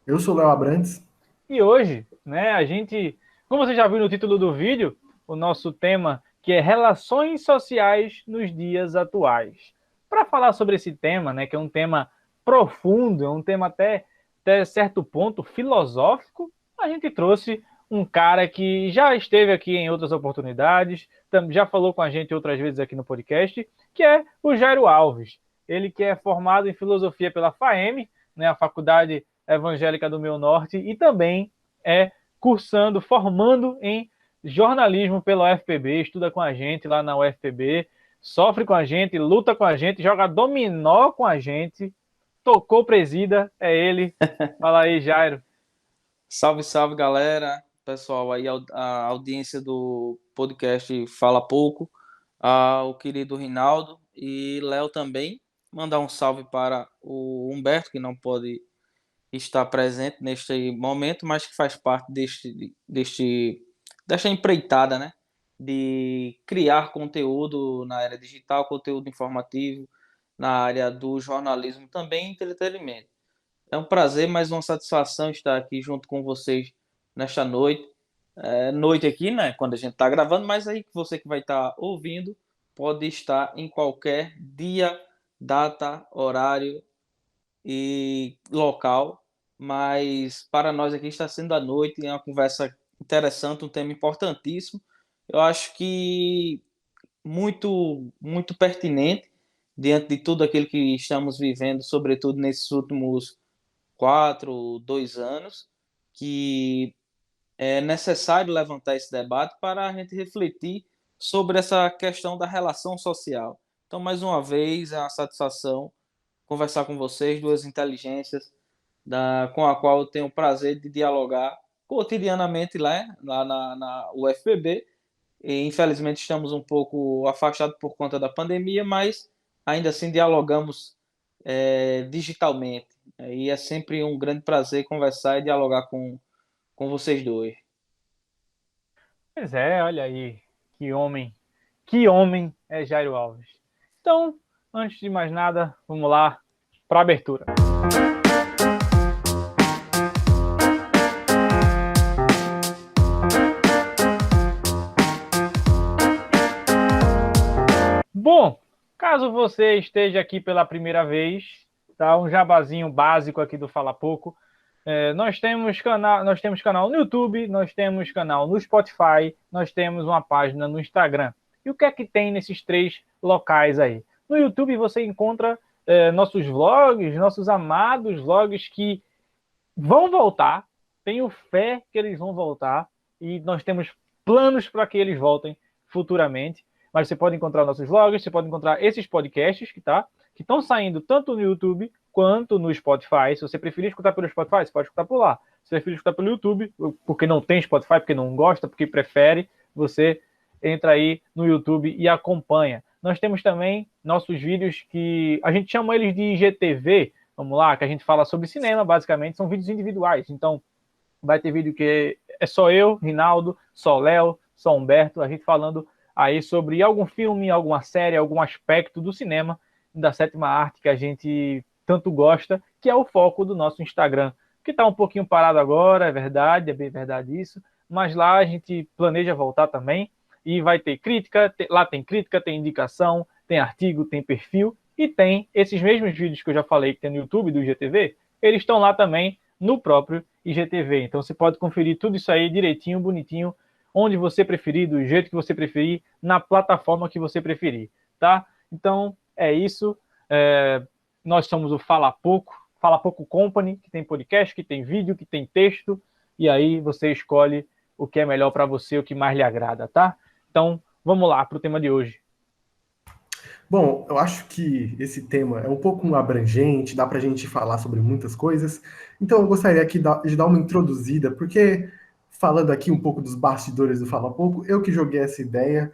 Eu sou o Léo Abrantes. E hoje, né, a gente, como você já viu no título do vídeo, o nosso tema que é relações sociais nos dias atuais. Para falar sobre esse tema, né, que é um tema profundo, é um tema até certo ponto filosófico, a gente trouxe um cara que já esteve aqui em outras oportunidades, já falou com a gente outras vezes aqui no podcast, que é o Jairo Alves. Ele que é formado em filosofia pela FAEM, né, a Faculdade Evangélica do Meu Norte, e também é formando em jornalismo pela UFPB, estuda com a gente lá na UFPB, sofre com a gente, luta com a gente, joga dominó com a gente, tocou presida, é ele. Fala aí, Jairo. Salve, salve, galera. Pessoal, aí a audiência do podcast Fala Pouco, o querido Rinaldo e Léo também. Mandar um salve para o Humberto, que não pode estar presente neste momento, mas que faz parte desta empreitada, né? De criar conteúdo na área digital, conteúdo informativo, na área do jornalismo também e entretenimento. É um prazer, mais uma satisfação estar aqui junto com vocês nesta noite. Noite aqui, né? Quando a gente está gravando, mas aí você que vai estar ouvindo pode estar em qualquer dia, data, horário e local. Mas para nós aqui está sendo a noite, é uma conversa interessante, um tema importantíssimo. Eu acho que muito pertinente diante de tudo aquilo que estamos vivendo, sobretudo nesses últimos 2 anos, que é necessário levantar esse debate para a gente refletir sobre essa questão da relação social. Então, mais uma vez, é uma satisfação conversar com vocês, duas inteligências com a qual eu tenho o prazer de dialogar cotidianamente lá na UFPB. E, infelizmente, estamos um pouco afastados por conta da pandemia, mas ainda assim dialogamos digitalmente. E é sempre um grande prazer conversar e dialogar com vocês dois. Pois é, olha aí, que homem é Jairo Alves. Então, antes de mais nada, vamos lá para a abertura. Bom, caso você esteja aqui pela primeira vez, tá? Um jabazinho básico aqui do Fala Pouco. Nós temos canal no YouTube, nós temos canal no Spotify, nós temos uma página no Instagram. E o que é que tem nesses três locais aí? No YouTube você encontra nossos vlogs, nossos amados vlogs que vão voltar. Tenho fé que eles vão voltar e nós temos planos para que eles voltem futuramente. Mas você pode encontrar nossos vlogs, você pode encontrar esses podcasts que estão saindo tanto no YouTube quanto no Spotify. Se você preferir escutar pelo Spotify, você pode escutar por lá. Se você preferir escutar pelo YouTube, porque não tem Spotify, porque não gosta, porque prefere, você entra aí no YouTube e acompanha. Nós temos também nossos vídeos que a gente chama eles de IGTV, vamos lá, que a gente fala sobre cinema, basicamente, são vídeos individuais. Então, vai ter vídeo que é só eu, Rinaldo, só Léo, só Humberto, a gente falando aí sobre algum filme, alguma série, algum aspecto do cinema, da sétima arte que a gente tanto gosta, que é o foco do nosso Instagram, que está um pouquinho parado agora, é bem verdade isso, mas lá a gente planeja voltar também, e vai ter lá tem crítica, tem indicação, tem artigo, tem perfil, e tem esses mesmos vídeos que eu já falei que tem no YouTube do IGTV, eles estão lá também no próprio IGTV. Então você pode conferir tudo isso aí direitinho, bonitinho, onde você preferir, do jeito que você preferir, na plataforma que você preferir, tá? Então é isso. Nós somos o Fala Pouco Company, que tem podcast, que tem vídeo, que tem texto, e aí você escolhe o que é melhor para você, o que mais lhe agrada, tá? Então vamos lá para o tema de hoje. Bom, eu acho que esse tema é um pouco abrangente, dá para a gente falar sobre muitas coisas. Então eu gostaria aqui de dar uma introduzida, porque falando aqui um pouco dos bastidores do Fala Pouco, eu que joguei essa ideia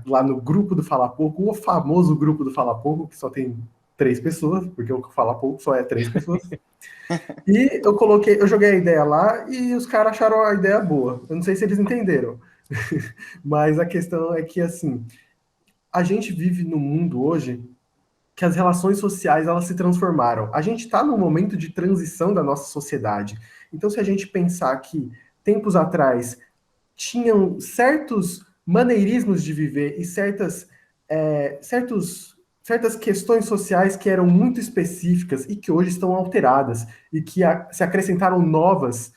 lá no grupo do Fala Pouco, o famoso grupo do Fala Pouco, que só tem 3 pessoas, porque o Fala Pouco só é 3 pessoas. E eu joguei a ideia lá e os caras acharam a ideia boa. Eu não sei se eles entenderam. Mas a questão é que, assim, a gente vive num mundo hoje que as relações sociais elas se transformaram. A gente está num momento de transição da nossa sociedade. Então, se a gente pensar que tempos atrás tinham certos maneirismos de viver e certas questões sociais que eram muito específicas e que hoje estão alteradas e que se acrescentaram novas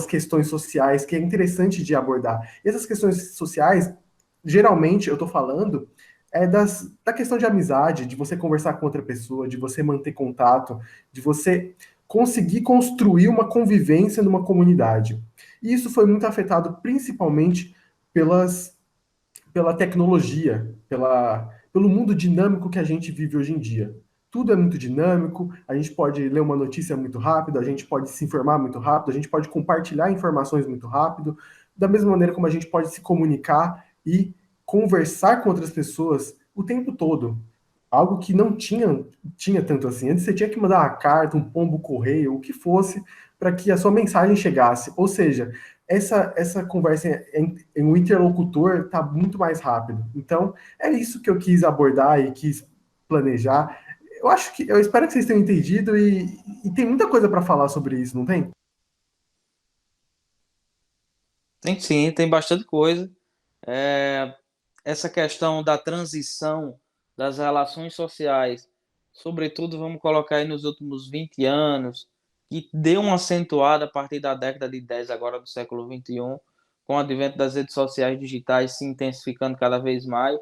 questões sociais que é interessante de abordar. E essas questões sociais, geralmente, eu estou falando, da questão de amizade, de você conversar com outra pessoa, de você manter contato, de você conseguir construir uma convivência numa comunidade. E isso foi muito afetado principalmente pela tecnologia, pelo mundo dinâmico que a gente vive hoje em dia. Tudo é muito dinâmico, a gente pode ler uma notícia muito rápido, a gente pode se informar muito rápido, a gente pode compartilhar informações muito rápido, da mesma maneira como a gente pode se comunicar e conversar com outras pessoas o tempo todo. Algo que não tinha tanto assim. Antes você tinha que mandar uma carta, um pombo correio, o que fosse, para que a sua mensagem chegasse. Ou seja, essa conversa em um interlocutor está muito mais rápido. Então, é isso que eu quis abordar e quis planejar. Eu espero que vocês tenham entendido e tem muita coisa para falar sobre isso, não tem? Tem sim, tem bastante coisa. É, essa questão da transição das relações sociais, sobretudo vamos colocar aí nos últimos 20 anos, que deu uma acentuada a partir da década de 10 agora do século 21, com o advento das redes sociais digitais se intensificando cada vez mais.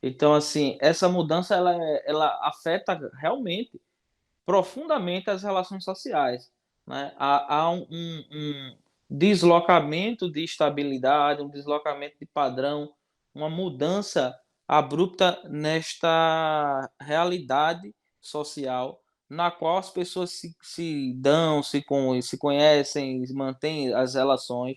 Então, assim, essa mudança ela afeta realmente profundamente as relações sociais. Né? Há um deslocamento de estabilidade, um deslocamento de padrão, uma mudança abrupta nesta realidade social na qual as pessoas se dão, se conhecem, mantêm as relações.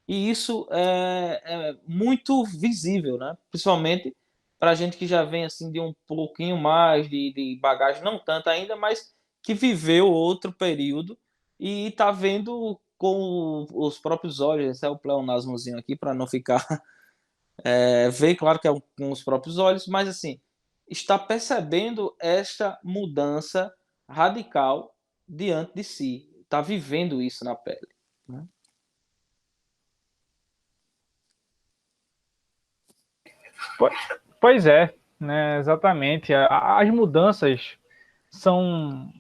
E isso é muito visível, né? Principalmente para a gente que já vem assim de um pouquinho mais de bagagem, não tanto ainda, mas que viveu outro período e está vendo com os próprios olhos. Esse é o pleonasmozinho aqui para não ficar ver, claro que é com os próprios olhos, mas assim está percebendo esta mudança radical diante de si, está vivendo isso na pele, né? Po- Pois é, né, exatamente. As mudanças são,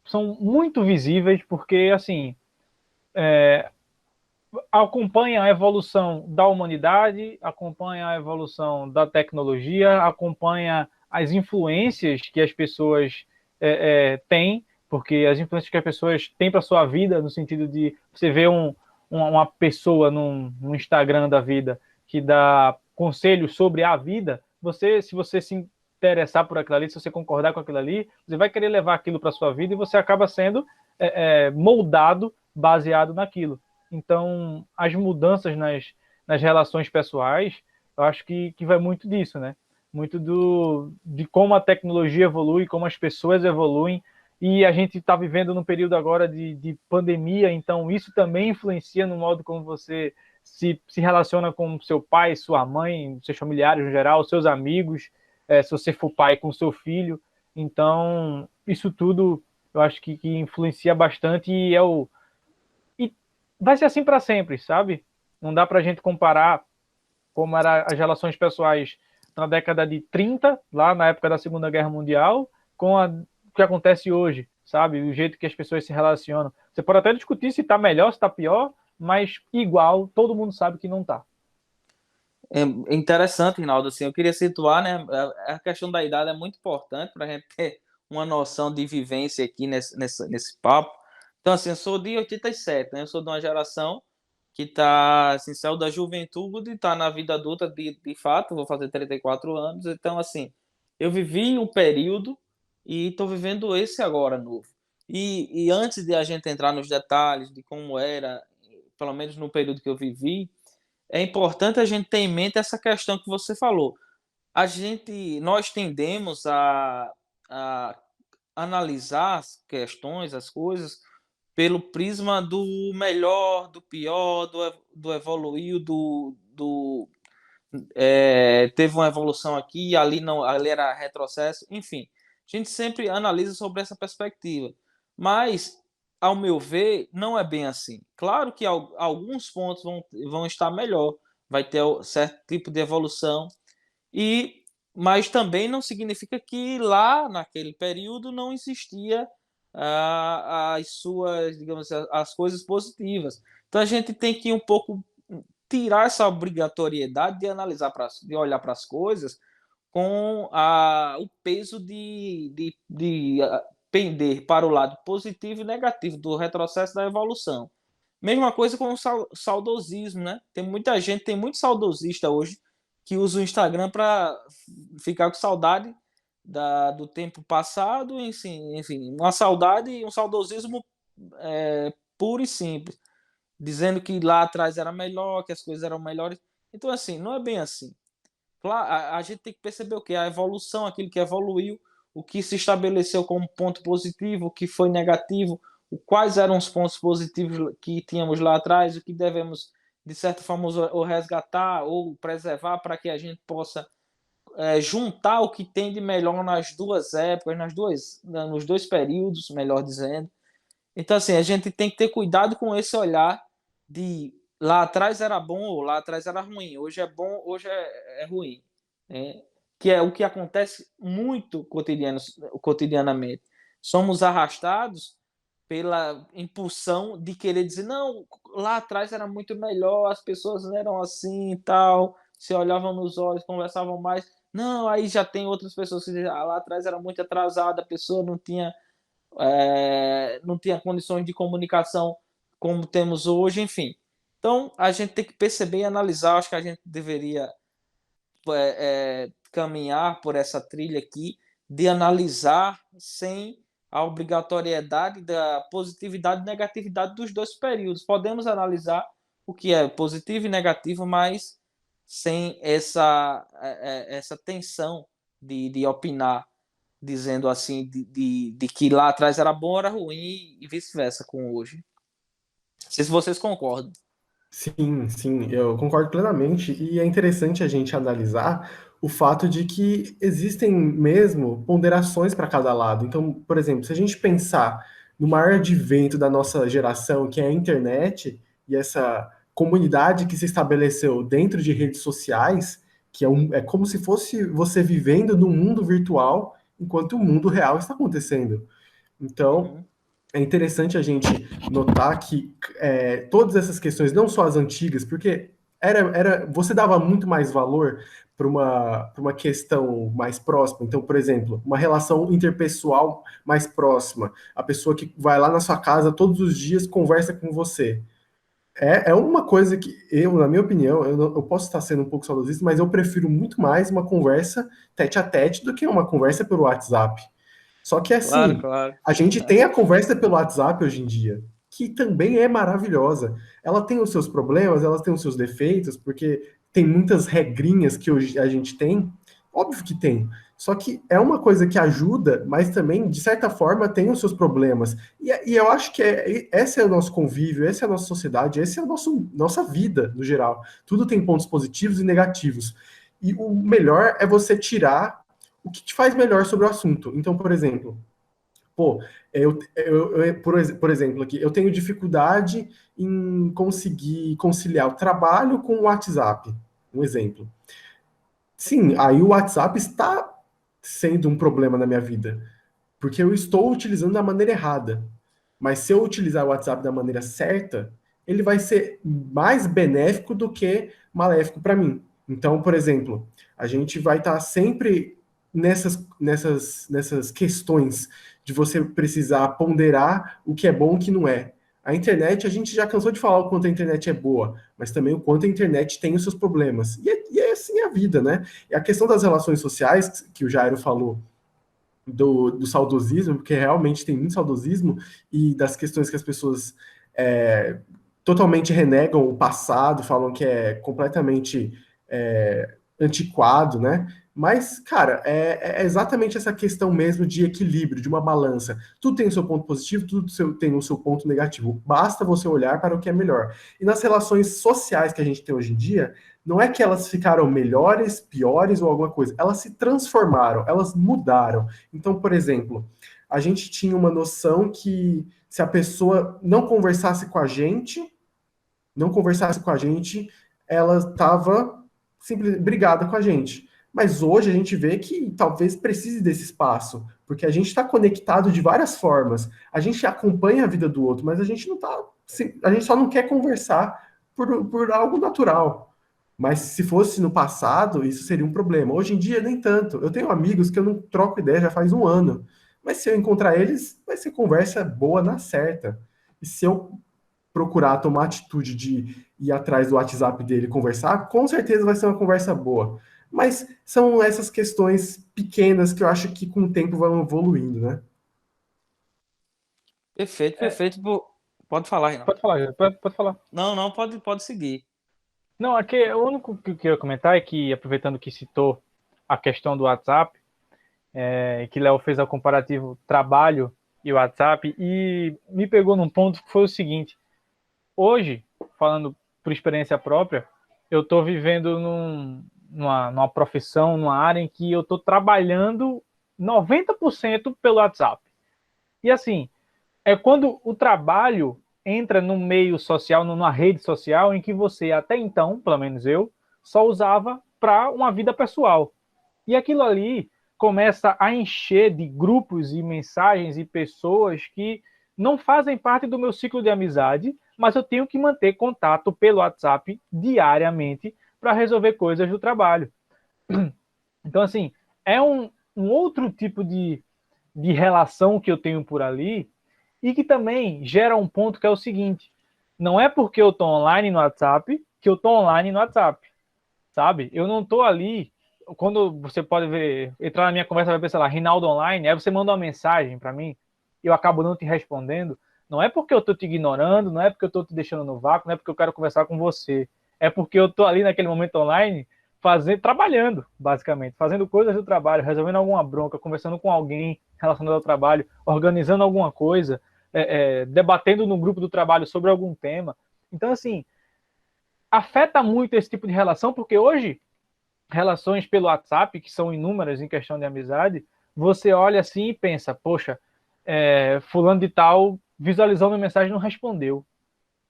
são muito visíveis porque, assim, acompanha a evolução da humanidade, acompanha a evolução da tecnologia, acompanha as influências que as pessoas têm, porque as influências que as pessoas têm para sua vida, no sentido de você ver uma pessoa no Instagram da vida que dá conselhos sobre a vida, se você se interessar por aquilo ali, se você concordar com aquilo ali, você vai querer levar aquilo para sua vida e você acaba sendo moldado baseado naquilo. Então, as mudanças nas relações pessoais, eu acho que vai muito disso, né? Muito de como a tecnologia evolui, como as pessoas evoluem, e a gente está vivendo num período agora de pandemia, então isso também influencia no modo como você se relaciona com seu pai, sua mãe, seus familiares no geral, seus amigos, se você for pai com seu filho. Então, isso tudo eu acho que influencia bastante e vai ser assim para sempre, sabe? Não dá para a gente comparar como eram as relações pessoais na década de 30, lá na época da Segunda Guerra Mundial, com o que acontece hoje, sabe? O jeito que as pessoas se relacionam. Você pode até discutir se está melhor, se está pior, mas igual, todo mundo sabe que não está. É interessante, Rinaldo, assim, eu queria situar, né, a questão da idade é muito importante para a gente ter uma noção de vivência aqui nesse papo. Então, assim, eu sou de 87, né, eu sou de uma geração que está, assim, saiu da juventude, está na vida adulta de fato, vou fazer 34 anos, então, assim, eu vivi um período e estou vivendo esse agora novo. E antes de a gente entrar nos detalhes de como era, pelo menos no período que eu vivi, é importante a gente ter em mente essa questão que você falou. Nós tendemos a analisar as questões, as coisas, pelo prisma do melhor, do pior, do evoluir, teve uma evolução aqui, ali não, ali era retrocesso, enfim. A gente sempre analisa sobre essa perspectiva. Mas, ao meu ver, não é bem assim. Claro que alguns pontos vão estar melhor, vai ter certo tipo de evolução, mas também não significa que lá naquele período não existia as suas, digamos assim, as coisas positivas. Então a gente tem que um pouco tirar essa obrigatoriedade de analisar, de olhar para as coisas com o peso de pender para o lado positivo e negativo do retrocesso da evolução. Mesma coisa com o saudosismo, né? Tem muita gente, tem muito saudosista hoje que usa o Instagram para ficar com saudade do tempo passado, enfim, uma saudade e um saudosismo puro e simples, dizendo que lá atrás era melhor, que as coisas eram melhores. Então, assim, não é bem assim. Claro, a gente tem que perceber o que? A evolução, aquilo que evoluiu, o que se estabeleceu como ponto positivo, o que foi negativo, quais eram os pontos positivos que tínhamos lá atrás, o que devemos, de certa forma, ou resgatar ou preservar para que a gente possa juntar o que tem de melhor nas duas épocas, nos dois períodos, melhor dizendo. Então, assim, a gente tem que ter cuidado com esse olhar de lá atrás era bom ou lá atrás era ruim. Hoje é bom, hoje é ruim. Né? Que é o que acontece muito cotidianamente. Somos arrastados pela impulsão de querer dizer, não, lá atrás era muito melhor, as pessoas não eram assim e tal, se olhavam nos olhos, conversavam mais. Não, aí já tem outras pessoas que dizem, lá atrás era muito atrasada, a pessoa não tinha condições de comunicação como temos hoje, enfim. Então, a gente tem que perceber e analisar, acho que a gente deveria caminhar por essa trilha aqui, de analisar sem a obrigatoriedade da positividade e negatividade dos dois períodos. Podemos analisar o que é positivo e negativo, mas sem essa tensão de opinar, dizendo assim, de que lá atrás era bom, era ruim e vice-versa com hoje. Não sei se vocês concordam. Sim, sim, eu concordo plenamente. E é interessante a gente analisar o fato de que existem mesmo ponderações para cada lado. Então, por exemplo, se a gente pensar no maior advento da nossa geração, que é a internet, e essa comunidade que se estabeleceu dentro de redes sociais, que é como se fosse você vivendo num mundo virtual enquanto o mundo real está acontecendo. Então, Uhum. é interessante a gente notar que todas essas questões, não só as antigas, porque você dava muito mais valor para uma questão mais próxima. Então, por exemplo, uma relação interpessoal mais próxima. A pessoa que vai lá na sua casa todos os dias conversa com você. É uma coisa que eu, na minha opinião, eu posso estar sendo um pouco saudosista, mas eu prefiro muito mais uma conversa tete a tete do que uma conversa pelo WhatsApp. Só que Claro, assim, claro. a gente tem a conversa pelo WhatsApp hoje em dia, que também é maravilhosa. Ela tem os seus problemas, ela tem os seus defeitos, porque tem muitas regrinhas que hoje a gente tem. Óbvio que tem. Só que é uma coisa que ajuda, mas também, de certa forma, tem os seus problemas. E eu acho que esse é o nosso convívio, essa é a nossa sociedade, essa é a nossa vida, no geral. Tudo tem pontos positivos e negativos. E o melhor é você tirar o que te faz melhor sobre o assunto. Então, por exemplo, pô, por exemplo, aqui, eu tenho dificuldade em conseguir conciliar o trabalho com o WhatsApp. Um exemplo. Sim, aí o WhatsApp está sendo um problema na minha vida, porque eu estou utilizando da maneira errada. Mas se eu utilizar o WhatsApp da maneira certa, ele vai ser mais benéfico do que maléfico para mim. Então, por exemplo, a gente vai estar sempre nessas questões de você precisar ponderar o que é bom e o que não é. A internet, a gente já cansou de falar o quanto a internet é boa, mas também o quanto a internet tem os seus problemas. E é assim a vida, né? E a questão das relações sociais, que o Jairo falou, do saudosismo, porque realmente tem muito saudosismo, e das questões que as pessoas totalmente renegam o passado, falam que é completamente antiquado, né? Mas, cara, é exatamente essa questão mesmo de equilíbrio, de uma balança. Tudo tem o seu ponto positivo, tem o seu ponto negativo. Basta você olhar para o que é melhor. E nas relações sociais que a gente tem hoje em dia, não é que elas ficaram melhores, piores ou alguma coisa. Elas se transformaram, elas mudaram. Então, por exemplo, a gente tinha uma noção que se a pessoa não conversasse com a gente, ela estava simplesmente brigada com a gente. Mas hoje a gente vê que talvez precise desse espaço, porque a gente está conectado de várias formas. A gente acompanha a vida do outro, mas a gente não tá. A gente só não quer conversar por algo natural. Mas se fosse no passado, isso seria um problema. Hoje em dia, nem tanto. Eu tenho amigos que eu não troco ideia já faz um ano. Mas se eu encontrar eles, vai ser conversa boa na certa. E se eu procurar tomar atitude de ir atrás do WhatsApp dele e conversar, com certeza vai ser uma conversa boa. Mas são essas questões pequenas que eu acho que com o tempo vão evoluindo, né? Perfeito, É, perfeito. Pode falar, Renan. pode falar, pode falar. Não, pode seguir. Não, aqui o único que eu queria comentar é que, aproveitando que citou a questão do WhatsApp, que Léo fez o comparativo trabalho e WhatsApp, e me pegou num ponto que foi o seguinte: hoje, falando por experiência própria, eu estou vivendo numa profissão, numa área em que eu estou trabalhando 90% pelo WhatsApp. E assim, é quando o trabalho entra no meio social, numa rede social, em que você, até então, pelo menos eu, só usava para uma vida pessoal. E aquilo ali começa a encher de grupos e mensagens e pessoas que não fazem parte do meu ciclo de amizade, mas eu tenho que manter contato pelo WhatsApp diariamente para resolver coisas do trabalho. Então, assim, é um outro tipo de relação que eu tenho por ali e que também gera um ponto que é o seguinte: não é porque eu estou online no WhatsApp que eu estou online no WhatsApp, sabe? Eu não estou ali. Quando você pode ver, entrar na minha conversa, vai ver, sei lá, Rinaldo online, aí você manda uma mensagem para mim, eu acabo não te respondendo. Não é porque eu estou te ignorando, não é porque eu estou te deixando no vácuo, não é porque eu quero conversar com você. É porque eu estou ali naquele momento online trabalhando, basicamente, fazendo coisas do trabalho, resolvendo alguma bronca, conversando com alguém relacionado ao trabalho, organizando alguma coisa, debatendo no grupo do trabalho sobre algum tema. Então, assim, afeta muito esse tipo de relação, porque hoje, relações pelo WhatsApp, que são inúmeras em questão de amizade, você olha assim e pensa, poxa, fulano de tal visualizou minha mensagem e não respondeu.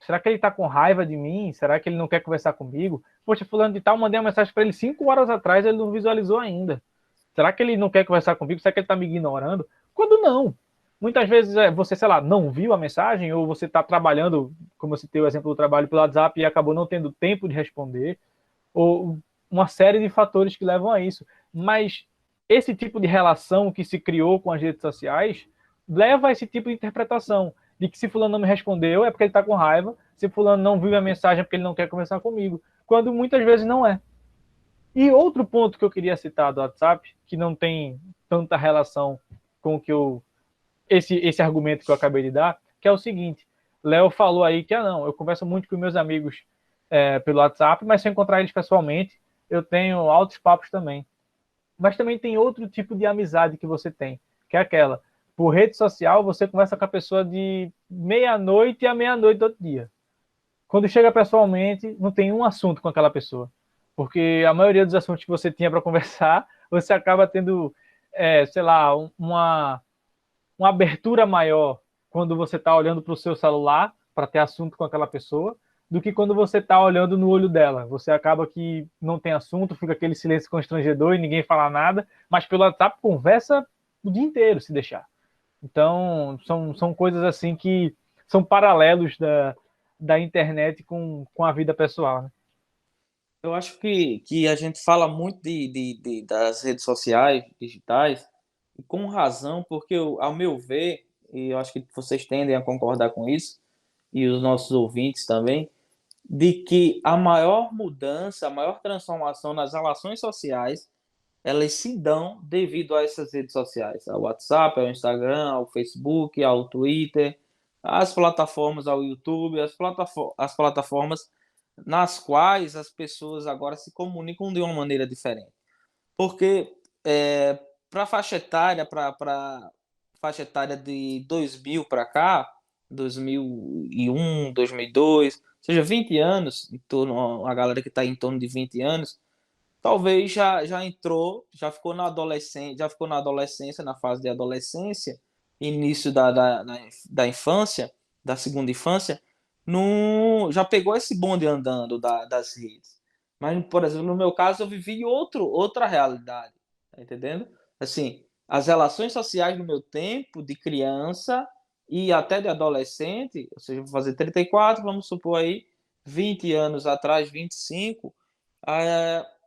Será que ele está com raiva de mim? Será que ele não quer conversar comigo? Poxa, fulano de tal, mandei uma mensagem para ele 5 horas atrás, ele não visualizou ainda. Será que ele não quer conversar comigo? Será que ele está me ignorando? Quando não. Muitas vezes você, sei lá, não viu a mensagem, ou você está trabalhando, como eu citei o exemplo do trabalho pelo WhatsApp, e acabou não tendo tempo de responder, ou uma série de fatores que levam a isso. Mas esse tipo de relação que se criou com as redes sociais leva a esse tipo de interpretação, de que se fulano não me respondeu é porque ele está com raiva, se fulano não viu a mensagem é porque ele não quer conversar comigo, quando muitas vezes não é. E outro ponto que eu queria citar do WhatsApp, que não tem tanta relação com o que esse argumento que eu acabei de dar, que é o seguinte: Léo falou aí que não, eu converso muito com meus amigos pelo WhatsApp, mas se eu encontrar eles pessoalmente, eu tenho altos papos também. Mas também tem outro tipo de amizade que você tem, que é aquela: por rede social você conversa com a pessoa de meia-noite a meia-noite do outro dia. Quando chega pessoalmente, não tem um assunto com aquela pessoa. Porque a maioria dos assuntos que você tinha para conversar, você acaba tendo, sei lá, uma abertura maior quando você está olhando para o seu celular para ter assunto com aquela pessoa, do que quando você está olhando no olho dela. Você acaba que não tem assunto, fica aquele silêncio constrangedor e ninguém fala nada, mas pelo WhatsApp conversa o dia inteiro, se deixar. Então, são coisas assim que são paralelos da internet com a vida pessoal, né? Eu acho que a gente fala muito das redes sociais, digitais, e com razão, porque, ao meu ver, e eu acho que vocês tendem a concordar com isso, e os nossos ouvintes também, de que a maior mudança, a maior transformação nas relações sociais, elas se dão devido a essas redes sociais, ao WhatsApp, ao Instagram, ao Facebook, ao Twitter, às plataformas, ao YouTube, as plataformas nas quais as pessoas agora se comunicam de uma maneira diferente. porque para faixa etária de 2000 para cá, 2001, 2002, ou seja, 20 anos, a galera que está em torno de 20 anos, talvez já entrou, já ficou na adolescência, na fase de adolescência, início da infância, da segunda infância, já pegou esse bonde andando das redes. Mas, por exemplo, no meu caso, eu vivi outra realidade, tá entendendo? Assim, as relações sociais no meu tempo de criança e até de adolescente, ou seja, vou fazer 34, vamos supor aí, 20 anos atrás, 25,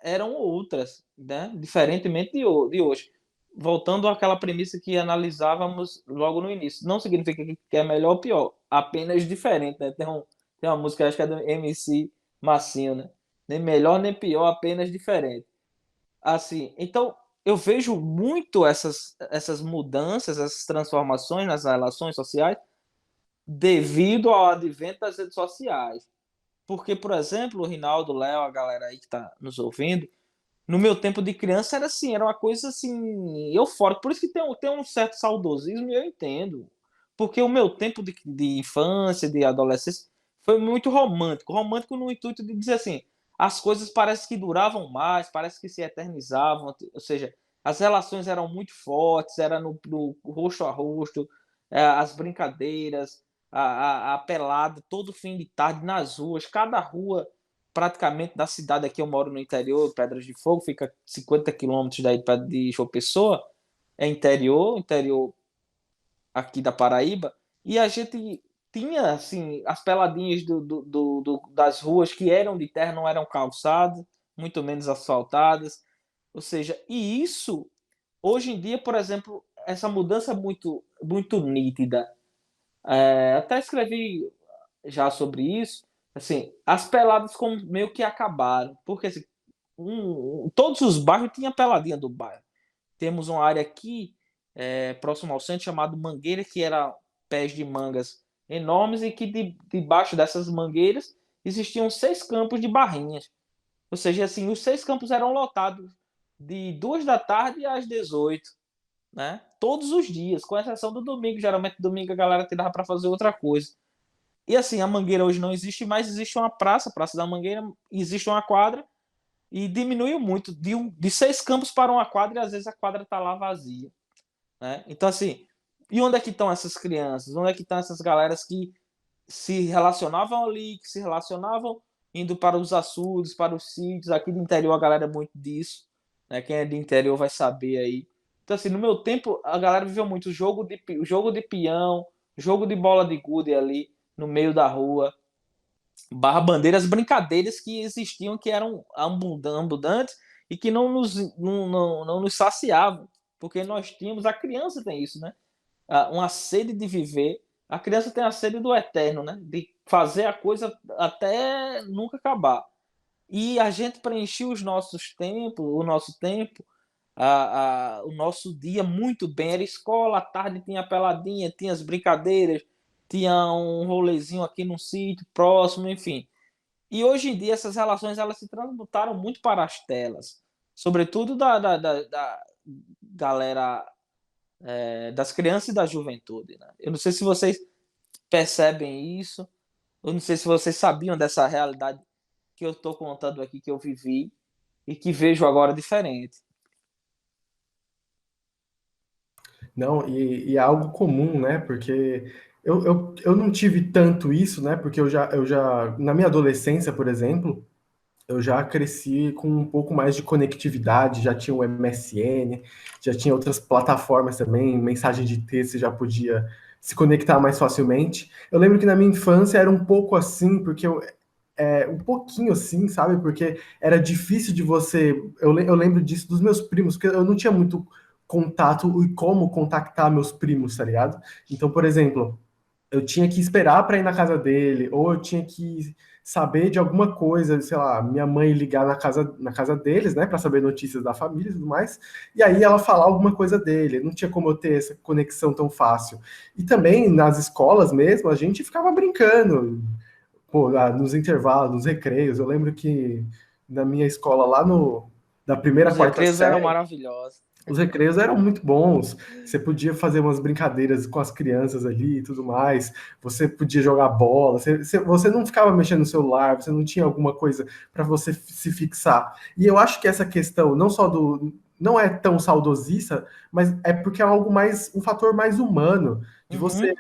eram outras, né? Diferentemente de hoje. Voltando àquela premissa que analisávamos logo no início. Não significa que é melhor ou pior, apenas diferente, né? Tem uma música, acho que é do MC Massinho, né? Nem melhor nem pior, apenas diferente. Assim, então eu vejo muito essas mudanças, essas transformações nas relações sociais devido ao advento das redes sociais. Porque, por exemplo, o Rinaldo, Léo, a galera aí que está nos ouvindo, no meu tempo de criança era assim, era uma coisa assim, eufórica. Por isso que tem um certo saudosismo e eu entendo. Porque o meu tempo de infância, de adolescência, foi muito romântico. Romântico no intuito de dizer assim, as coisas parece que duravam mais, parece que se eternizavam. Ou seja, as relações eram muito fortes, era no rosto a rosto, as brincadeiras, a pelada, todo fim de tarde nas ruas, cada rua praticamente da cidade. Aqui eu moro no interior, Pedras de Fogo, fica 50 quilômetros daí de João Pessoa, é interior aqui da Paraíba, e a gente tinha assim as peladinhas das ruas que eram de terra, não eram calçadas, muito menos asfaltadas, ou seja, e isso hoje em dia, por exemplo, essa mudança é muito nítida. Até escrevi já sobre isso, assim, as peladas como meio que acabaram, porque assim, todos os bairros tinham peladinha do bairro. Temos uma área aqui, próximo ao centro, chamado Mangueira, que era pés de mangas enormes e que debaixo dessas mangueiras existiam 6 campos de barrinhas. Ou seja, assim, os 6 campos eram lotados de 2 da tarde às 18, né? Todos os dias, com exceção do domingo. Geralmente domingo a galera tirava para fazer outra coisa. E assim, a Mangueira hoje não existe mais, existe uma Praça da Mangueira, existe uma quadra, e diminuiu muito, de 6 campos para uma quadra, e às vezes a quadra está lá vazia. Né? Então, assim, e onde é que estão essas crianças? Onde é que estão essas galeras que se relacionavam ali, que se relacionavam indo para os açudes, para os sítios? Aqui do interior a galera é muito disso, né? Quem é do interior vai saber aí. Então, assim, no meu tempo, a galera viveu muito jogo de peão, jogo de bola de gude ali no meio da rua, barra bandeiras, brincadeiras que existiam, que eram abundantes e que não nos saciavam, porque nós tínhamos, a criança tem isso, né? Uma sede de viver, a criança tem a sede do eterno, né? De fazer a coisa até nunca acabar. E a gente preenchia os nossos tempos, o nosso tempo, o nosso dia muito bem. Era escola, à tarde tinha a peladinha, tinha as brincadeiras, tinha um rolezinho aqui no sítio próximo, enfim. E hoje em dia essas relações elas se transmutaram muito para as telas, sobretudo da galera, das crianças e da juventude. Né? Eu não sei se vocês percebem isso, eu não sei se vocês sabiam dessa realidade que eu estou contando aqui, que eu vivi e que vejo agora diferente. Não, e é algo comum, né? Porque eu não tive tanto isso, né? Porque na minha adolescência, por exemplo, eu já cresci com um pouco mais de conectividade, já tinha o MSN, já tinha outras plataformas também, mensagem de texto, você já podia se conectar mais facilmente. Eu lembro que na minha infância era um pouco assim, porque um pouquinho assim, sabe? Porque era difícil de você. Eu lembro disso dos meus primos, porque eu não tinha muito contato e como contactar meus primos, tá ligado? Então, por exemplo, eu tinha que esperar para ir na casa dele, ou eu tinha que saber de alguma coisa, sei lá, minha mãe ligar na casa deles, né, para saber notícias da família e tudo mais, e aí ela falar alguma coisa dele. Não tinha como eu ter essa conexão tão fácil. E também nas escolas mesmo, a gente ficava brincando, pô, nos intervalos, nos recreios. Eu lembro que na minha escola lá da primeira à Os quarta recreios eram série, maravilhosos. os recreios eram muito bons. Você podia fazer umas brincadeiras com as crianças ali e tudo mais. Você podia jogar bola. Você não ficava mexendo no celular. Você não tinha alguma coisa para você se fixar. E eu acho que essa questão não só do não é tão saudosista, mas é porque é algo mais um fator mais humano de você. Uhum.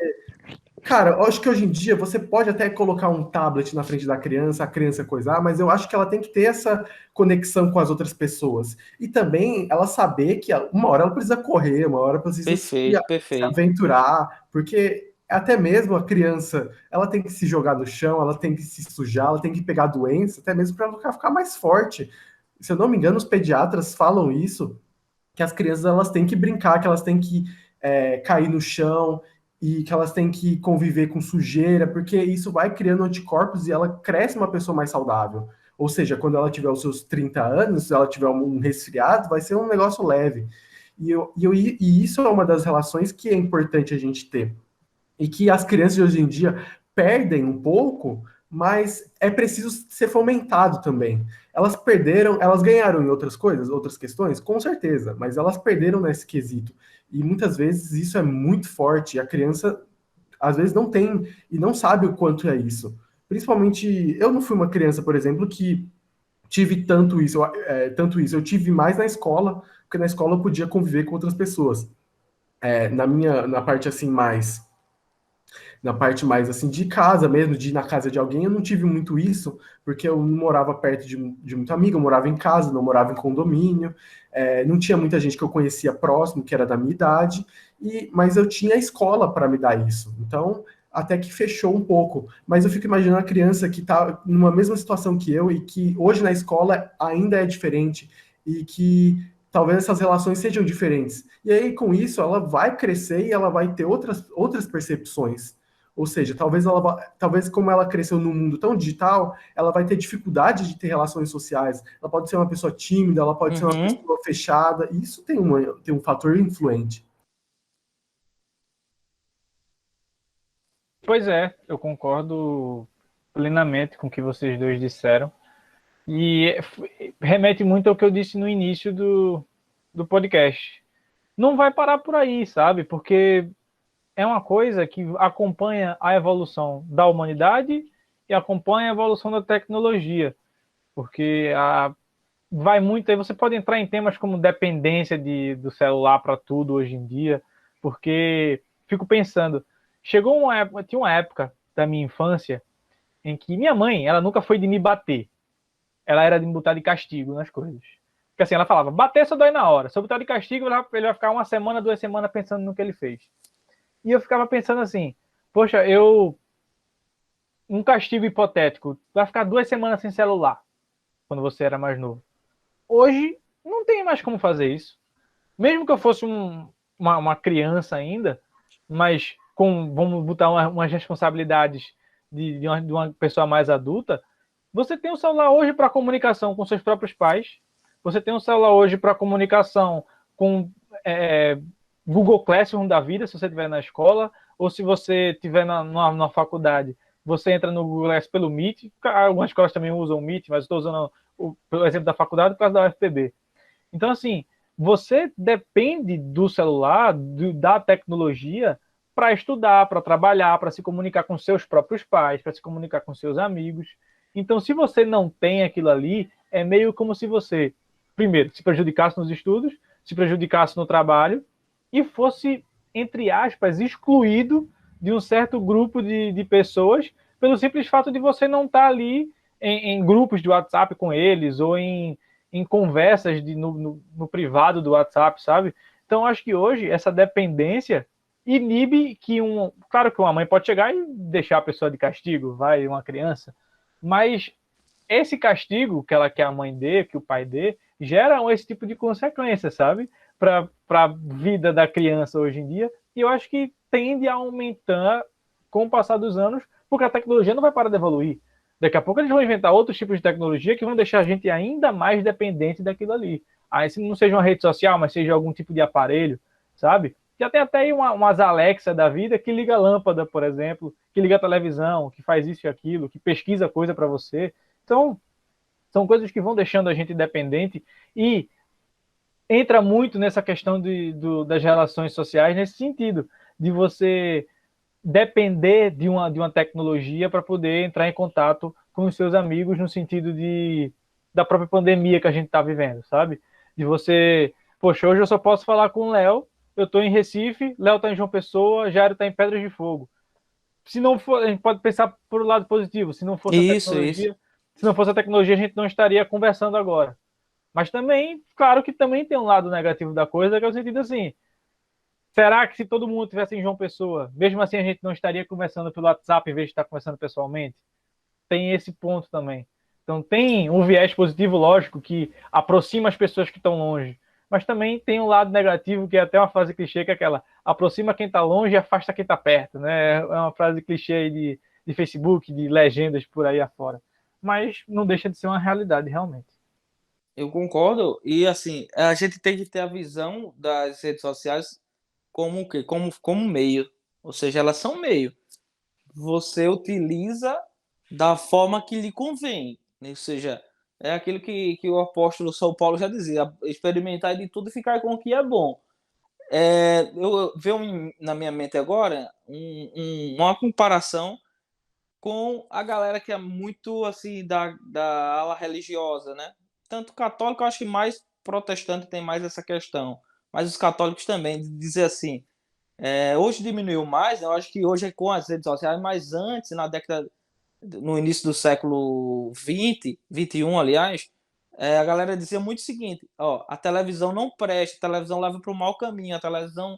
Cara, eu acho que hoje em dia você pode até colocar um tablet na frente da criança, a criança coisar, mas eu acho que ela tem que ter essa conexão com as outras pessoas. E também ela saber que uma hora ela precisa correr, uma hora precisa Perfeito, se perfeito. aventurar, porque até mesmo a criança, ela tem que se jogar no chão, ela tem que se sujar, ela tem que pegar doença, até mesmo para ela ficar mais forte. Se eu não me engano, os pediatras falam isso, que as crianças elas têm que brincar, que elas têm que cair no chão e que elas têm que conviver com sujeira, porque isso vai criando anticorpos e ela cresce uma pessoa mais saudável. Ou seja, quando ela tiver os seus 30 anos, se ela tiver um resfriado, vai ser um negócio leve. E isso é uma das relações que é importante a gente ter e que as crianças de hoje em dia perdem um pouco, mas é preciso ser fomentado também. Elas perderam, elas ganharam em outras coisas, outras questões, com certeza, mas elas perderam nesse quesito. E muitas vezes isso é muito forte. A criança, às vezes, não tem e não sabe o quanto é isso. Principalmente, eu não fui uma criança, por exemplo, que tive tanto isso, tanto isso. Eu tive mais na escola, porque na escola eu podia conviver com outras pessoas. Na parte assim mais na parte mais assim de casa mesmo, de ir na casa de alguém, eu não tive muito isso, porque eu não morava perto de muito amigo, eu morava em casa, não morava em condomínio, não tinha muita gente que eu conhecia próximo, que era da minha idade, mas eu tinha a escola para me dar isso. Então, até que fechou um pouco. Mas eu fico imaginando a criança que está numa mesma situação que eu e que hoje na escola ainda é diferente e que talvez essas relações sejam diferentes. E aí, com isso, ela vai crescer e ela vai ter outras percepções. Ou seja, talvez como ela cresceu num mundo tão digital, ela vai ter dificuldade de ter relações sociais. Ela pode ser uma pessoa tímida, ela pode ser uma Uhum. pessoa fechada. E isso tem um fator influente. Pois é, eu concordo plenamente com o que vocês dois disseram. E remete muito ao que eu disse no início do podcast. Não vai parar por aí, sabe? Porque é uma coisa que acompanha a evolução da humanidade e acompanha a evolução da tecnologia. Porque vai muito aí, você pode entrar em temas como dependência do celular para tudo hoje em dia, porque fico pensando, tinha uma época da minha infância em que minha mãe, ela nunca foi de me bater, ela era de me botar de castigo nas coisas. Porque assim, ela falava, bater só dói na hora, se eu botar de castigo, ele vai ficar uma semana, 2 semanas pensando no que ele fez. E eu ficava pensando assim, poxa, um castigo hipotético, vai ficar 2 semanas sem celular, quando você era mais novo. Hoje, não tem mais como fazer isso. Mesmo que eu fosse uma criança ainda, mas vamos botar umas responsabilidades de uma pessoa mais adulta, você tem um celular hoje para comunicação com seus próprios pais, você tem um celular hoje para comunicação com é, Google Classroom da vida, se você estiver na escola, ou se você estiver na faculdade, você entra no Google Classroom pelo Meet, algumas escolas também usam o Meet, mas estou usando pelo exemplo da faculdade por causa da UFPB. Então, assim, você depende do celular, da tecnologia, para estudar, para trabalhar, para se comunicar com seus próprios pais, para se comunicar com seus amigos. Então, se você não tem aquilo ali, é meio como se você, primeiro, se prejudicasse nos estudos, se prejudicasse no trabalho e fosse, entre aspas, excluído de um certo grupo de pessoas pelo simples fato de você não estar ali em grupos de WhatsApp com eles ou em conversas no privado do WhatsApp, sabe? Então, acho que hoje essa dependência inibe que Claro que uma mãe pode chegar e deixar a pessoa de castigo, vai, uma criança, mas esse castigo que ela quer a mãe dê, que o pai dê, geram esse tipo de consequência, sabe? Para a vida da criança hoje em dia. E eu acho que tende a aumentar com o passar dos anos, porque a tecnologia não vai parar de evoluir. Daqui a pouco eles vão inventar outros tipos de tecnologia que vão deixar a gente ainda mais dependente daquilo ali. Aí, se não seja uma rede social, mas seja algum tipo de aparelho, sabe? Já tem até aí umas Alexa da vida que liga a lâmpada, por exemplo, que liga a televisão, que faz isso e aquilo, que pesquisa coisa para você. Então, São coisas que vão deixando a gente dependente e entra muito nessa questão das relações sociais, nesse sentido, de você depender de uma tecnologia para poder entrar em contato com os seus amigos, no sentido da própria pandemia que a gente está vivendo, sabe? De você, poxa, hoje eu só posso falar com o Léo, eu estou em Recife, Léo está em João Pessoa, Jairo está em Pedras de Fogo. Se não for, a gente pode pensar por um lado positivo, se não fosse a Isso. tecnologia, se não fosse a tecnologia, a gente não estaria conversando agora. Mas também, claro que também tem um lado negativo da coisa, que é o sentido assim, será que se todo mundo tivesse em João Pessoa, mesmo assim a gente não estaria conversando pelo WhatsApp em vez de estar conversando pessoalmente? Tem esse ponto também. Então tem um viés positivo, lógico, que aproxima as pessoas que estão longe, mas também tem um lado negativo, que é até uma frase clichê, que é aquela, aproxima quem está longe e afasta quem está perto, né? É uma frase clichê de Facebook, de legendas por aí afora. Mas não deixa de ser uma realidade, realmente. Eu concordo. E assim, a gente tem que ter a visão das redes sociais como o quê? Como meio. Ou seja, elas são meio. Você utiliza da forma que lhe convém. Ou seja, é aquilo que o apóstolo São Paulo já dizia: experimentar de tudo e ficar com o que é bom. Eu vejo na minha mente agora uma comparação com a galera que é muito assim da ala religiosa, né? Tanto católico, eu acho que mais protestante tem mais essa questão, mas os católicos também, de dizer assim, hoje diminuiu mais, né? Eu acho que hoje é com as redes sociais, mas antes, no início do século XX, XXI, aliás, a galera dizia muito o seguinte: ó, a televisão não presta, a televisão leva para o mau caminho, a televisão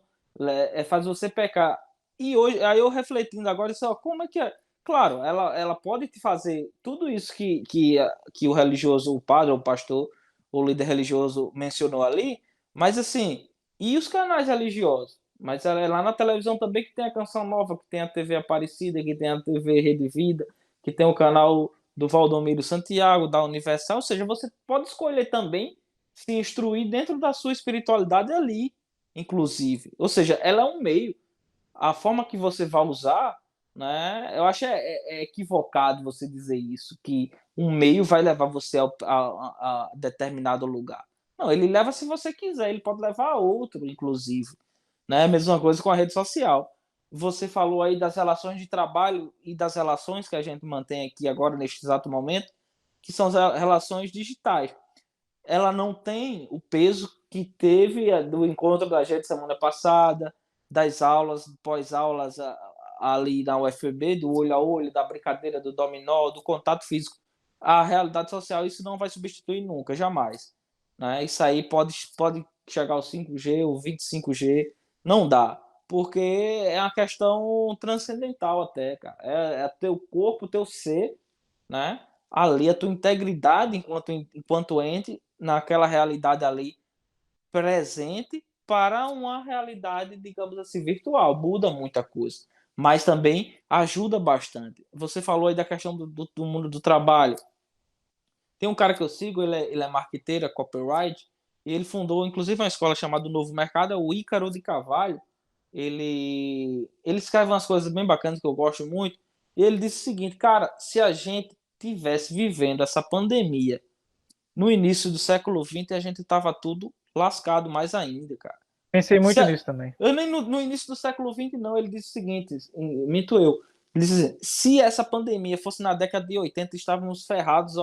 faz você pecar. E hoje, aí eu refletindo agora, disse, ó, como é que é? Claro, ela pode te fazer tudo isso que o religioso, o padre, o pastor, o líder religioso mencionou ali, mas assim, e os canais religiosos? Mas é lá na televisão também que tem a Canção Nova, que tem a TV Aparecida, que tem a TV Rede Vida, que tem o canal do Valdomiro Santiago, da Universal. Ou seja, você pode escolher também se instruir dentro da sua espiritualidade ali, inclusive. Ou seja, ela é um meio. A forma que você vai usar, né? Eu acho equivocado você dizer isso, que um meio vai levar você a determinado lugar. Não, ele leva se você quiser, ele pode levar a outro, inclusive. Né? Mesma coisa com a rede social. Você falou aí das relações de trabalho e das relações que a gente mantém aqui agora, neste exato momento, que são as relações digitais. Ela não tem o peso que teve do encontro da gente semana passada, das aulas, pós-aulas ali na UFB, do olho a olho, da brincadeira do dominó, do contato físico. A realidade social, isso não vai substituir nunca, jamais. Né? Isso aí pode chegar ao 5G, ou 25G, não dá, porque é uma questão transcendental até, cara. É teu corpo, teu ser, né? Ali, a tua integridade enquanto ente, naquela realidade ali presente, para uma realidade, digamos assim, virtual. Muda muita coisa, mas também ajuda bastante. Você falou aí da questão do mundo do trabalho. Tem um cara que eu sigo, ele é marqueteiro, é copyright, e ele fundou, inclusive, uma escola chamada Novo Mercado, é o Ícaro de Carvalho. Ele escreve umas coisas bem bacanas que eu gosto muito, e ele disse o seguinte: cara, se a gente tivesse vivendo essa pandemia no início do século XX, a gente tava tudo lascado mais ainda, cara. Pensei Se muito a- nisso também. eu nem no início do século XX, não. Ele disse o seguinte, minto eu. Ele disse: se essa pandemia fosse na década de 80, estávamos ferrados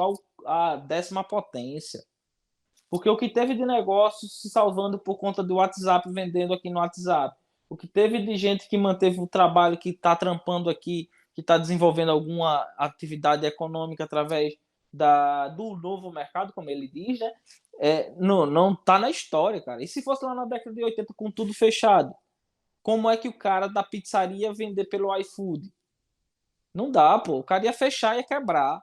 à 10ª potência. Porque o que teve de negócio se salvando por conta do WhatsApp, vendendo aqui no WhatsApp. O que teve de gente que manteve o trabalho, que está trampando aqui, que está desenvolvendo alguma atividade econômica através do novo mercado, como ele diz, né? Não tá na história, cara. E se fosse lá na década de 80 com tudo fechado? Como é que o cara da pizzaria ia vender pelo iFood? Não dá, pô. O cara ia fechar, ia quebrar.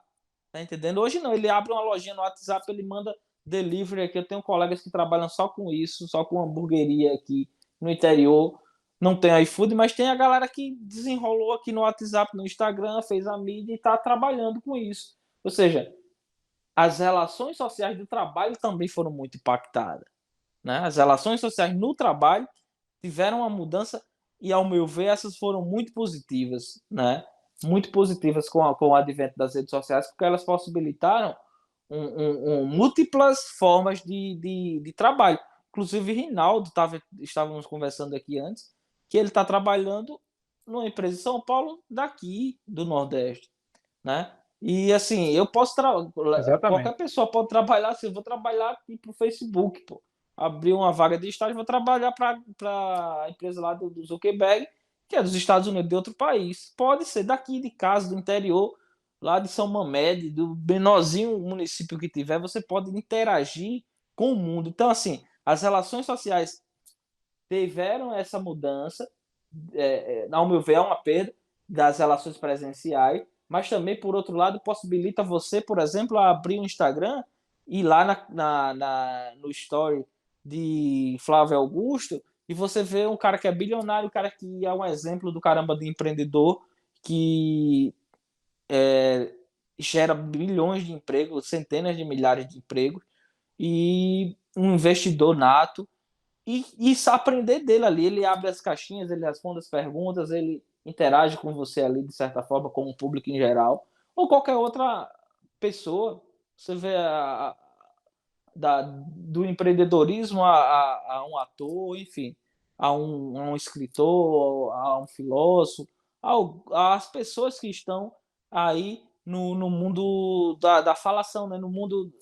Tá entendendo? Hoje não. Ele abre uma lojinha no WhatsApp, ele manda delivery aqui. Eu tenho colegas que trabalham só com isso, só com hamburgueria aqui no interior. Não tem iFood, mas tem a galera que desenrolou aqui no WhatsApp, no Instagram, fez a mídia e está trabalhando com isso. Ou seja, as relações sociais do trabalho também foram muito impactadas. Né? As relações sociais no trabalho tiveram uma mudança e, ao meu ver, essas foram muito positivas, né? Muito positivas com o advento das redes sociais, porque elas possibilitaram múltiplas formas de trabalho. Inclusive, Rinaldo, estávamos conversando aqui antes, que ele está trabalhando numa empresa em São Paulo, daqui do Nordeste, né? E assim, eu posso qualquer Exatamente. pessoa pode trabalhar assim, eu vou trabalhar aqui para o Facebook, pô. Abrir uma vaga de estágio, vou trabalhar para a empresa lá do Zuckerberg, que é dos Estados Unidos, de outro país. Pode ser daqui de casa, do interior, lá de São Mamede, do menorzinho município que tiver, você pode interagir com o mundo. Então, assim, as relações sociais tiveram essa mudança, ao meu ver, é uma perda das relações presenciais, mas também, por outro lado, possibilita você, por exemplo, a abrir um Instagram e ir lá no story de Flávio Augusto e você vê um cara que é bilionário, um cara que é um exemplo do caramba de empreendedor que gera bilhões de empregos, centenas de milhares de empregos, e um investidor nato, e aprender dele ali. Ele abre as caixinhas, ele responde as perguntas, ele interage com você ali, de certa forma, como o público em geral, ou qualquer outra pessoa. Você vê do empreendedorismo a um ator, enfim, a um escritor, a um filósofo, às pessoas que estão aí no mundo da falação, né? No mundo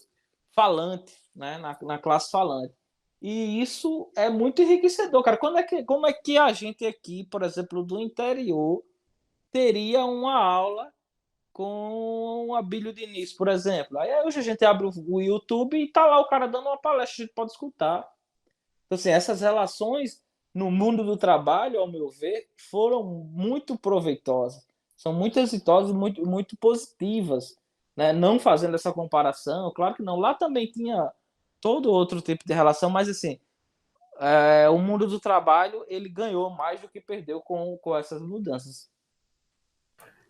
falante, né? Na classe falante. E isso é muito enriquecedor, cara. Como é que a gente aqui, por exemplo, do interior, teria uma aula com a Abílio Diniz, por exemplo? Aí hoje a gente abre o YouTube e tá lá o cara dando uma palestra, a gente pode escutar. Então, assim, essas relações no mundo do trabalho, ao meu ver, foram muito proveitosas. São muito exitosas e muito, muito positivas, né? Não fazendo essa comparação, claro que não. Lá também tinha todo outro tipo de relação, mas assim, o mundo do trabalho ele ganhou mais do que perdeu com essas mudanças.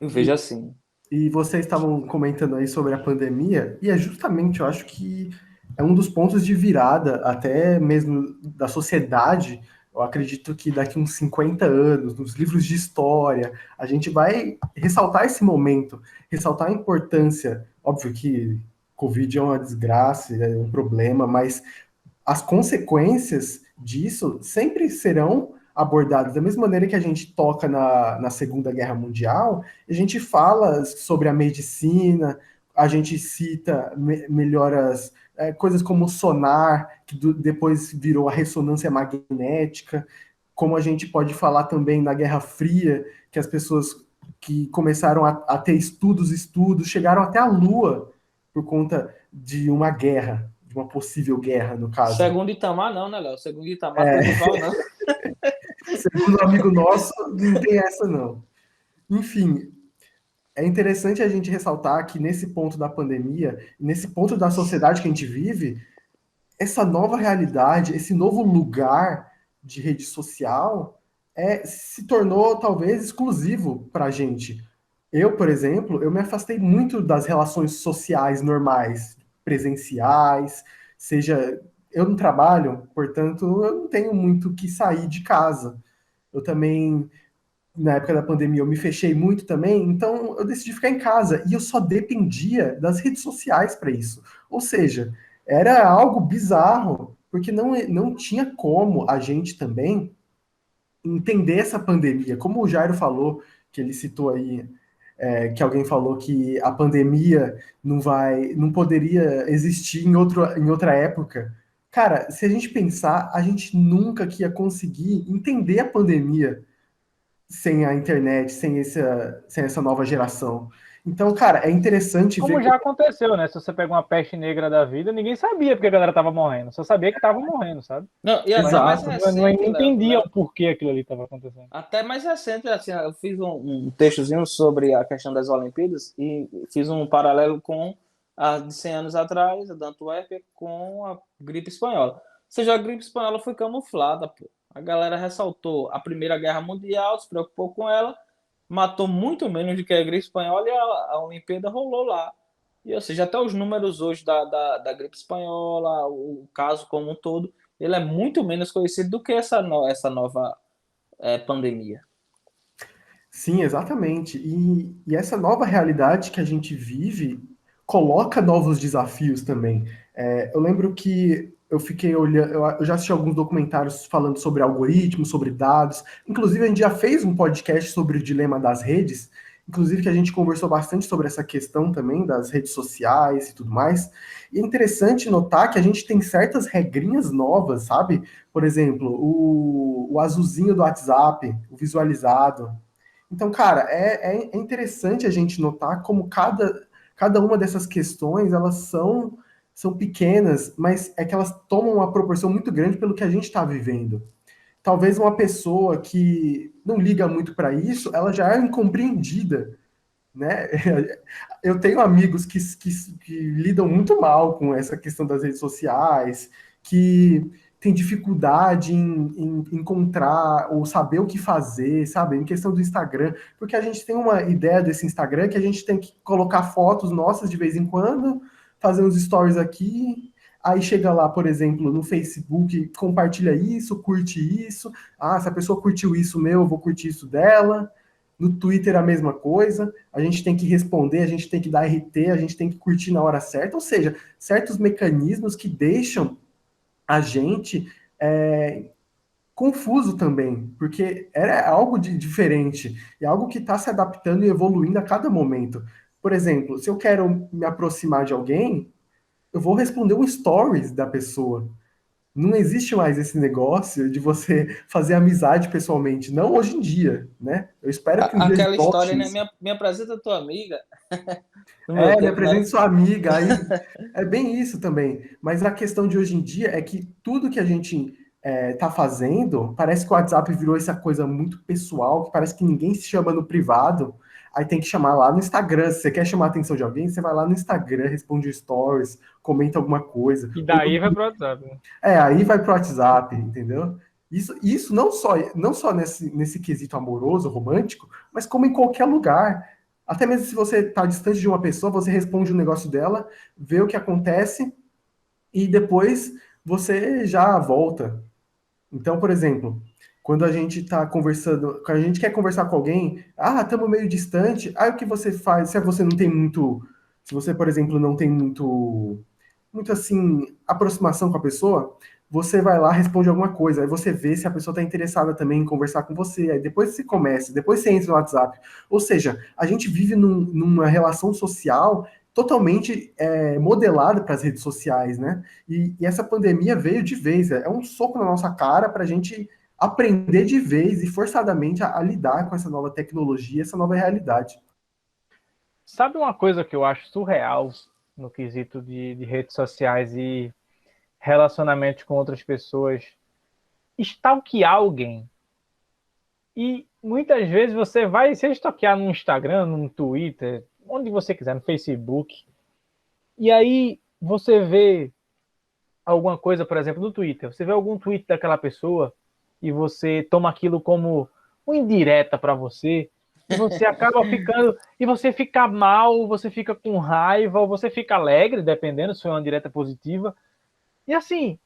Eu vejo E, assim. e vocês estavam comentando aí sobre a pandemia, e é justamente, eu acho que é um dos pontos de virada, até mesmo da sociedade. Eu acredito que daqui uns 50 anos, nos livros de história, a gente vai ressaltar esse momento, ressaltar a importância. Óbvio que Covid é uma desgraça, é um problema, mas as consequências disso sempre serão abordadas da mesma maneira que a gente toca na Segunda Guerra Mundial, a gente fala sobre a medicina, a gente cita melhoras, coisas como o sonar, que depois virou a ressonância magnética, como a gente pode falar também na Guerra Fria, que as pessoas que começaram a ter estudos, chegaram até a Lua por conta de uma guerra, de uma possível guerra, no caso. Segundo Itamar, não, né, Léo? Segundo Itamar, Turval, não. Segundo um amigo nosso, não tem essa não. Enfim, é interessante a gente ressaltar que nesse ponto da pandemia, nesse ponto da sociedade que a gente vive, essa nova realidade, esse novo lugar de rede social se tornou talvez exclusivo para a gente. Eu, por exemplo, eu me afastei muito das relações sociais normais, presenciais, seja eu não trabalho, portanto, eu não tenho muito que sair de casa. Eu também, na época da pandemia, eu me fechei muito também, então eu decidi ficar em casa e eu só dependia das redes sociais para isso. Ou seja, era algo bizarro, porque não tinha como a gente também entender essa pandemia. Como o Jairo falou, que ele citou aí, que alguém falou que a pandemia não poderia existir em outra época. Cara, se a gente pensar, a gente nunca que ia conseguir entender a pandemia sem a internet, sem essa nova geração. Então, cara, é interessante ver Como já aconteceu, né? Se você pega uma peste negra da vida, ninguém sabia porque a galera tava morrendo. Só sabia que tava morrendo, sabe? Não, e Mas até mais não recente, entendia Léo, o porquê aquilo ali tava acontecendo. até mais recente, assim, eu fiz um textozinho sobre a questão das Olimpíadas e fiz um paralelo com a de 100 anos atrás, a da Antuérpia, com a gripe espanhola. Ou seja, a gripe espanhola foi camuflada, pô. A galera ressaltou a Primeira Guerra Mundial, se preocupou com ela, matou muito menos do que a gripe espanhola e a Olimpíada rolou lá. E, ou seja, até os números hoje da gripe espanhola, o caso como um todo, ele é muito menos conhecido do que essa nova pandemia. Sim, exatamente. E essa nova realidade que a gente vive, coloca novos desafios também. Eu lembro que eu fiquei olhando, eu já assisti alguns documentários falando sobre algoritmos, sobre dados. Inclusive, a gente já fez um podcast sobre o dilema das redes, inclusive que a gente conversou bastante sobre essa questão também das redes sociais e tudo mais. E é interessante notar que a gente tem certas regrinhas novas, sabe? Por exemplo, o azulzinho do WhatsApp, o visualizado. Então, cara, é interessante a gente notar como cada uma dessas questões, elas são pequenas, mas é que elas tomam uma proporção muito grande pelo que a gente está vivendo. Talvez uma pessoa que não liga muito para isso, ela já é incompreendida, né? Eu tenho amigos que lidam muito mal com essa questão das redes sociais, que têm dificuldade em encontrar ou saber o que fazer, sabe? Em questão do Instagram, porque a gente tem uma ideia desse Instagram que a gente tem que colocar fotos nossas de vez em quando, fazer uns stories aqui. Aí chega lá, por exemplo, no Facebook, compartilha isso, curte isso. Ah, se a pessoa curtiu isso meu, eu vou curtir isso dela. No Twitter a mesma coisa, a gente tem que responder, a gente tem que dar RT, a gente tem que curtir na hora certa, ou seja, certos mecanismos que deixam a gente confuso também, porque era algo diferente, e algo que está se adaptando e evoluindo a cada momento. Por exemplo, se eu quero me aproximar de alguém, eu vou responder um stories da pessoa. Não existe mais esse negócio de você fazer amizade pessoalmente, não hoje em dia, né? Eu espero que um dia Aquela história, volte né? isso. Me apresenta tua amiga. No meu Me tempo, né? apresente sua amiga, aí é bem isso também. Mas a questão de hoje em dia é que tudo que a gente tá fazendo, parece que o WhatsApp virou essa coisa muito pessoal, que parece que ninguém se chama no privado, aí tem que chamar lá no Instagram. Se você quer chamar a atenção de alguém, você vai lá no Instagram, responde stories, comenta alguma coisa. E daí vai pro WhatsApp, né? Aí vai pro WhatsApp, entendeu? Isso não só nesse quesito amoroso, romântico, mas como em qualquer lugar. Até mesmo se você está distante de uma pessoa, você responde um negócio dela, vê o que acontece e depois você já volta. Então, por exemplo, quando a gente está conversando, quando a gente quer conversar com alguém, estamos meio distante, aí o que você faz? Se você não tem muito, se você, por exemplo, não tem muito assim, aproximação com a pessoa, você vai lá, responde alguma coisa, aí você vê se a pessoa está interessada também em conversar com você, aí depois você começa, depois você entra no WhatsApp. Ou seja, a gente vive numa relação social totalmente modelada para as redes sociais, né? E essa pandemia veio de vez, é um soco na nossa cara para a gente aprender de vez e forçadamente a lidar com essa nova tecnologia, essa nova realidade. Sabe uma coisa que eu acho surreal no quesito de redes sociais e relacionamentos com outras pessoas? Stalkear alguém. E muitas vezes você vai se stalkear no Instagram, no Twitter, onde você quiser, no Facebook. E aí você vê alguma coisa, por exemplo, no Twitter. Você vê algum tweet daquela pessoa e você toma aquilo como uma indireta para você. E você acaba ficando. E você fica mal, você fica com raiva, ou você fica alegre, dependendo se foi uma direta positiva. E assim,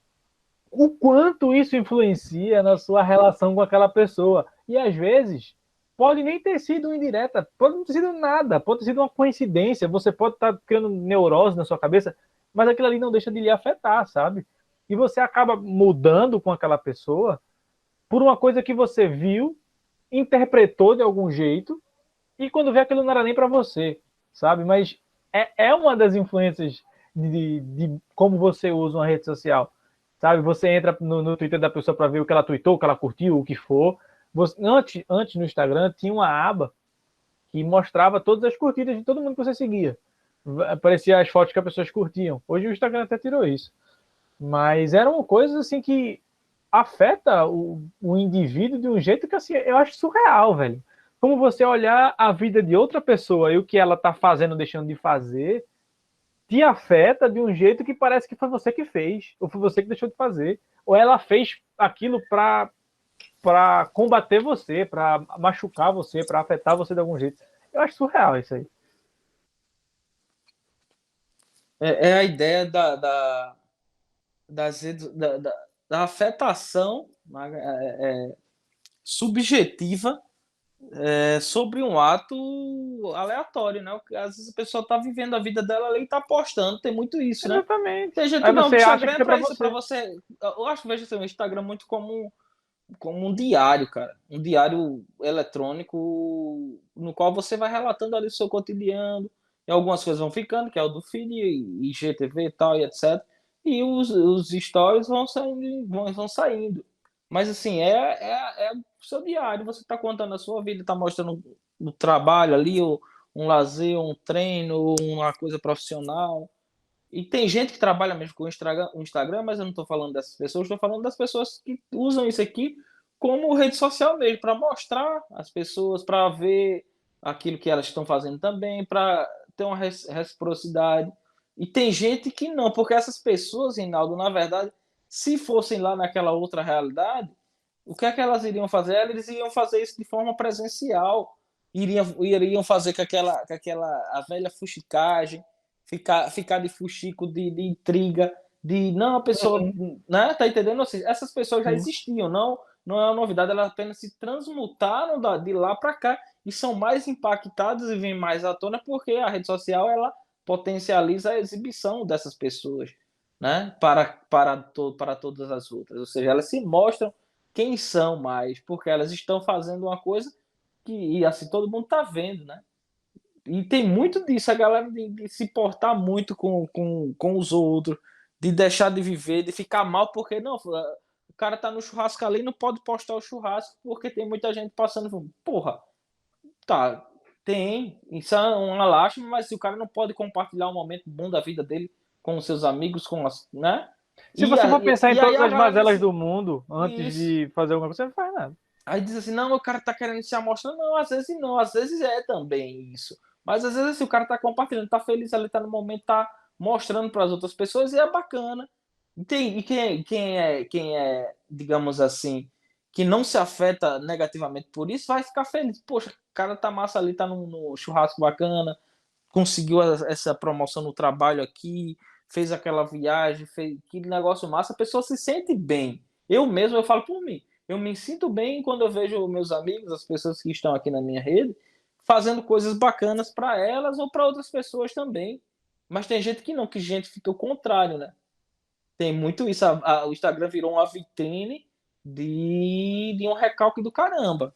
o quanto isso influencia na sua relação com aquela pessoa. E às vezes pode nem ter sido uma indireta, pode não ter sido nada, pode ter sido uma coincidência. Você pode estar criando neurose na sua cabeça, mas aquilo ali não deixa de lhe afetar, sabe? E você acaba mudando com aquela pessoa por uma coisa que você viu, interpretou de algum jeito, e quando vê aquilo não era nem para você, sabe? Mas é uma das influências de como você usa uma rede social, sabe? Você entra no Twitter da pessoa para ver o que ela tweetou, o que ela curtiu, o que for. Antes no Instagram tinha uma aba que mostrava todas as curtidas de todo mundo que você seguia. Aparecia as fotos que as pessoas curtiam. Hoje o Instagram até tirou isso. Mas eram coisas assim que afeta o indivíduo de um jeito que assim, eu acho surreal, velho. Como você olhar a vida de outra pessoa e o que ela tá fazendo, deixando de fazer, te afeta de um jeito que parece que foi você que fez, ou foi você que deixou de fazer, ou ela fez aquilo para combater você, para machucar você, para afetar você de algum jeito. Eu acho surreal isso aí. É a ideia das redes, da afetação, né, subjetiva sobre um ato aleatório, né? Às vezes a pessoa tá vivendo a vida dela ali e tá postando, tem muito isso, né? Exatamente. Tem gente Aí que não, o você acha Instagram que é é pra pra isso, pra você. você. Eu acho que vejo assim, o Instagram muito como um diário, cara. Um diário eletrônico no qual você vai relatando ali o seu cotidiano. E algumas coisas vão ficando, que é o do feed, IGTV e tal, e etc. E os stories vão saindo, vão saindo. Mas assim, é o seu diário, você está contando a sua vida, está mostrando o trabalho ali, um lazer, um treino, uma coisa profissional. E tem gente que trabalha mesmo com o Instagram, mas eu não estou falando dessas pessoas, estou falando das pessoas que usam isso aqui como rede social mesmo, para mostrar às pessoas, para ver aquilo que elas estão fazendo também, para ter uma reciprocidade. E tem gente que não, porque essas pessoas, Reinaldo, na verdade, se fossem lá naquela outra realidade, o que é que elas iriam fazer? Eles iriam fazer isso de forma presencial, iriam fazer com aquela a velha fuxicagem, ficar de fuxico, de intriga, de não, a pessoa, Uhum. né, tá entendendo? Ou seja, essas pessoas já Sim. existiam, não é uma novidade, elas apenas se transmutaram de lá para cá e são mais impactadas e vêm mais à tona porque a rede social ela potencializa a exibição dessas pessoas, né, para todas as outras, ou seja, elas se mostram quem são mais, porque elas estão fazendo uma coisa que e assim todo mundo está vendo, né? E tem muito disso, a galera de se portar muito com os outros, de deixar de viver, de ficar mal, porque não, o cara tá no churrasco ali, não pode postar o churrasco, porque tem muita gente passando fome. Porra, tá, tem, isso é uma lástima, mas se o cara não pode compartilhar um momento bom da vida dele com os seus amigos, com as, né? Se você for pensar em E aí todas a as galera mazelas disse, do mundo antes isso. de fazer alguma coisa, você não faz nada. Aí diz assim, não, o cara tá querendo se amostrar. Não, às vezes é também isso. Mas às vezes assim, o cara tá compartilhando, tá feliz ali, tá no momento, tá mostrando para as outras pessoas e é bacana. E quem é, digamos assim, que não se afeta negativamente por isso, vai ficar feliz. Poxa, o cara tá massa ali, tá no churrasco bacana, conseguiu essa promoção no trabalho aqui, fez aquela viagem, fez aquele negócio massa, a pessoa se sente bem. Eu mesmo, eu falo por mim. Eu me sinto bem quando eu vejo meus amigos, as pessoas que estão aqui na minha rede, fazendo coisas bacanas para elas ou para outras pessoas também. Mas tem gente que não, que gente fica o contrário, né? Tem muito isso. O Instagram virou uma vitrine de um recalque do caramba.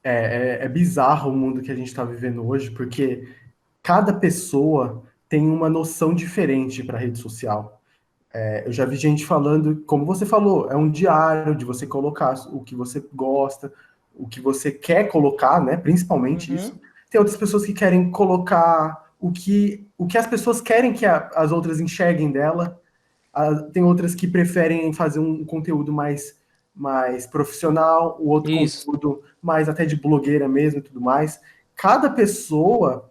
É bizarro o mundo que a gente está vivendo hoje, porque cada pessoa tem uma noção diferente para rede social. Eu já vi gente falando, como você falou, é um diário de você colocar o que você gosta, o que você quer colocar, né? Principalmente isso. Uhum. Tem outras pessoas que querem colocar o que as pessoas querem que as outras enxerguem dela. Tem outras que preferem fazer um conteúdo mais profissional, o outro Isso. conteúdo mais até de blogueira mesmo e tudo mais. Cada pessoa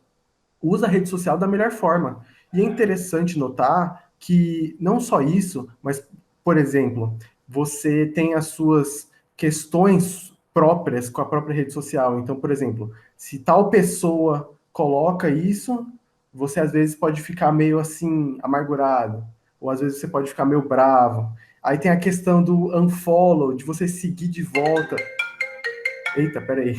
usa a rede social da melhor forma. E é interessante notar que não só isso, mas, por exemplo, você tem as suas questões próprias com a própria rede social. Então, por exemplo, se tal pessoa coloca isso, você às vezes pode ficar meio assim, amargurado, ou às vezes você pode ficar meio bravo. Aí tem a questão do unfollow, de você seguir de volta. Eita, peraí.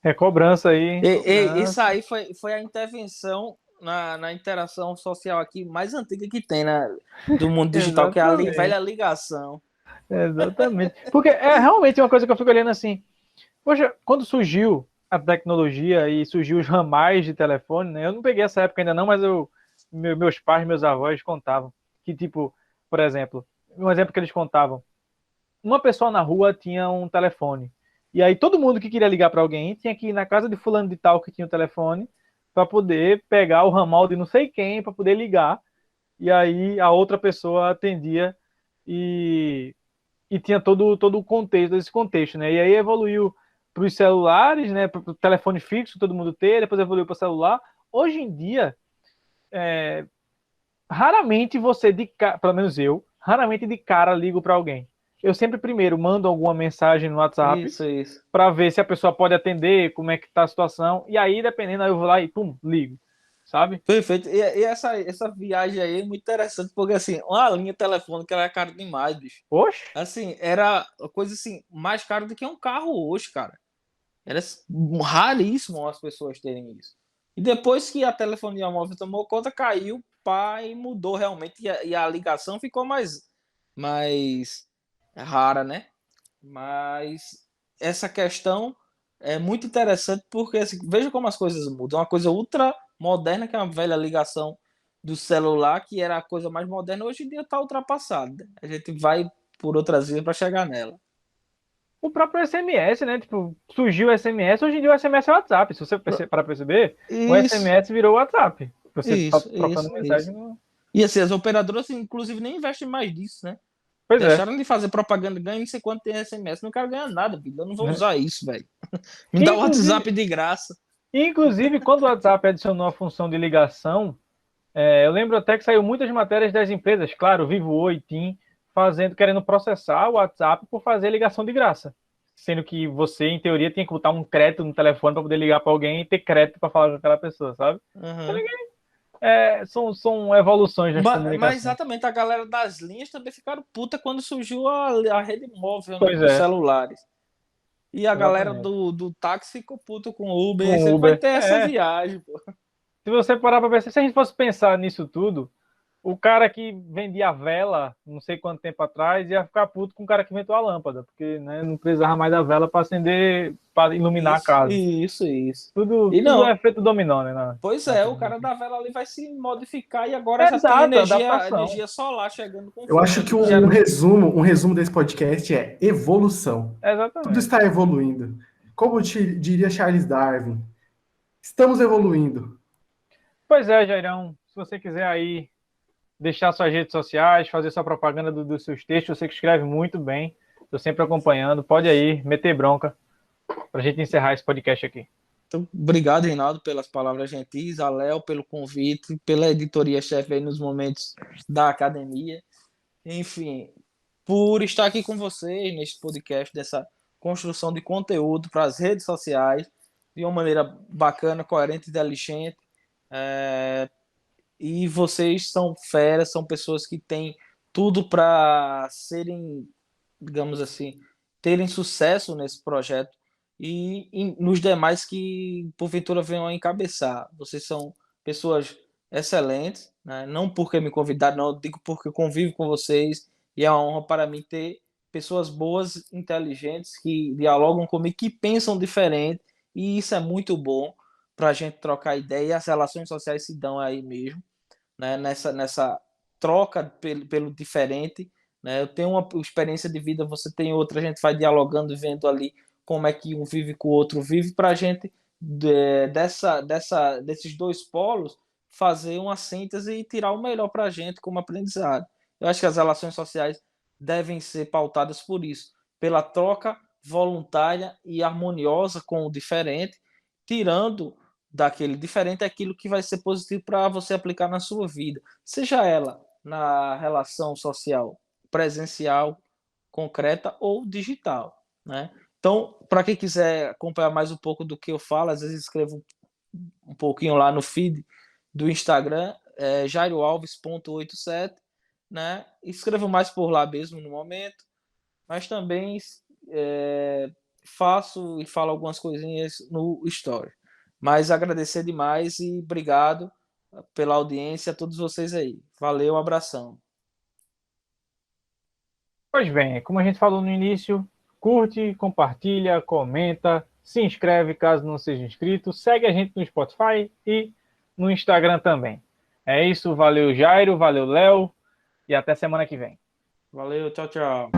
É cobrança aí, hein? Isso Cobrança. aí foi a intervenção na interação social aqui mais antiga que tem, né, do mundo digital, que é a Exatamente. velha ligação. Exatamente. Porque é realmente uma coisa que eu fico olhando assim. Poxa, quando surgiu a tecnologia e surgiu os ramais de telefone, né? Eu não peguei essa época ainda não, mas meus pais, meus avós contavam que, tipo, por exemplo, um exemplo que eles contavam, uma pessoa na rua tinha um telefone. E aí todo mundo que queria ligar para alguém tinha que ir na casa de fulano de tal que tinha o telefone para poder pegar o ramal de não sei quem para poder ligar. E aí a outra pessoa atendia e tinha todo o contexto, esse contexto, né? E aí evoluiu para os celulares, né? Para o telefone fixo, todo mundo ter, depois evoluiu para o celular. Hoje em dia, raramente você, pelo menos eu, raramente de cara ligo para alguém. Eu sempre primeiro mando alguma mensagem no WhatsApp Isso. para ver se a pessoa pode atender, como é que tá a situação, e aí, dependendo, aí eu vou lá e pum, ligo. sabe? Perfeito. E essa viagem aí é muito interessante, porque assim, uma linha telefônica era cara demais, bicho. Oxe, Assim, era coisa assim, mais cara do que um carro hoje, cara. Era raríssimo as pessoas terem isso. E depois que a telefonia móvel tomou conta, caiu, pá, e mudou realmente. E a ligação ficou mais rara, né? Mas essa questão é muito interessante porque assim, veja como as coisas mudam. Uma coisa ultra moderna, que é uma velha ligação do celular, que era a coisa mais moderna, hoje em dia está ultrapassada. A gente vai por outras vias para chegar nela. o próprio SMS, né? Tipo, surgiu o SMS, hoje em dia o SMS é o WhatsApp. Se você para perceber, o Isso, SMS virou o WhatsApp. Você tá isso, trocando isso, mensagem isso. no... E assim, as operadoras, inclusive, nem investem mais nisso, né? Pois é. Deixaram de fazer propaganda, ganha não sei quanto tem SMS. Não quero ganhar nada, filho. Eu não vou Né? usar isso, velho. Me dá o Inclusive, WhatsApp de graça. inclusive, quando o WhatsApp adicionou a função de ligação, eu lembro até que saiu muitas matérias das empresas, claro, Vivo Oi, TIM, querendo processar o WhatsApp por fazer ligação de graça. Sendo que você, em teoria, tinha que botar um crédito no telefone para poder ligar para alguém e ter crédito para falar com aquela pessoa, sabe? Uhum. São evoluções das Mas comunicações. exatamente, a galera das linhas também ficaram puta quando surgiu a rede móvel, né, Pois dos é, celulares. E a galera exatamente. do táxi ficou puta com o Uber. Aí Com sempre vai Uber. ter essa viagem, pô. Se você parar para pensar, se a gente fosse pensar nisso tudo, o cara que vendia vela, não sei quanto tempo atrás, ia ficar puto com o cara que inventou a lâmpada, porque né, não precisava mais da vela para acender, para iluminar a Isso, casa. isso, isso. E Tudo é não, efeito dominó, né? Na, pois na é, o tecnologia. cara da vela ali vai se modificar e agora já tem Exato, adaptação. energia solar chegando com Eu acho força que que gera. um resumo desse podcast é evolução. Tudo Exatamente. está evoluindo. Como diria Charles Darwin, estamos evoluindo. Pois é, Jairão, se você quiser aí deixar suas redes sociais, fazer sua propaganda dos seus textos, você que escreve muito bem, estou sempre acompanhando, pode aí meter bronca para a gente encerrar esse podcast aqui. Então, obrigado, Reinaldo, pelas palavras gentis, a Léo pelo convite, pela editoria-chefe aí nos momentos da academia. Enfim, por estar aqui com vocês neste podcast, dessa construção de conteúdo para as redes sociais, de uma maneira bacana, coerente, inteligente. E vocês são feras, são pessoas que têm tudo para serem, digamos assim, terem sucesso nesse projeto e nos demais que porventura venham a encabeçar. Vocês são pessoas excelentes, né? Não porque me convidaram, não, eu digo porque eu convivo com vocês e é uma honra para mim ter pessoas boas, inteligentes, que dialogam comigo, que pensam diferente, e isso é muito bom para a gente trocar ideia, e as relações sociais se dão aí mesmo, né? Nessa troca pelo diferente, né? Eu tenho uma experiência de vida, você tem outra, a gente vai dialogando, vendo ali como é que um vive com o outro vive, para a gente desses dois polos fazer uma síntese e tirar o melhor para a gente como aprendizado. Eu acho que as relações sociais devem ser pautadas por isso, pela troca voluntária e harmoniosa com o diferente, tirando daquele diferente aquilo que vai ser positivo para você aplicar na sua vida, seja ela na relação social presencial, concreta ou digital, né? Então, para quem quiser acompanhar mais um pouco do que eu falo, às vezes escrevo um pouquinho lá no feed do Instagram, jairoalves.87, né? Escrevo mais por lá mesmo no momento, mas também faço e falo algumas coisinhas no Story. Mas agradecer demais e obrigado pela audiência a todos vocês aí. Valeu, um abração. Pois bem, como a gente falou no início, curte, compartilha, comenta, se inscreve caso não seja inscrito, segue a gente no Spotify e no Instagram também. É isso, valeu Jairo, valeu Léo e até semana que vem. Valeu, tchau, tchau.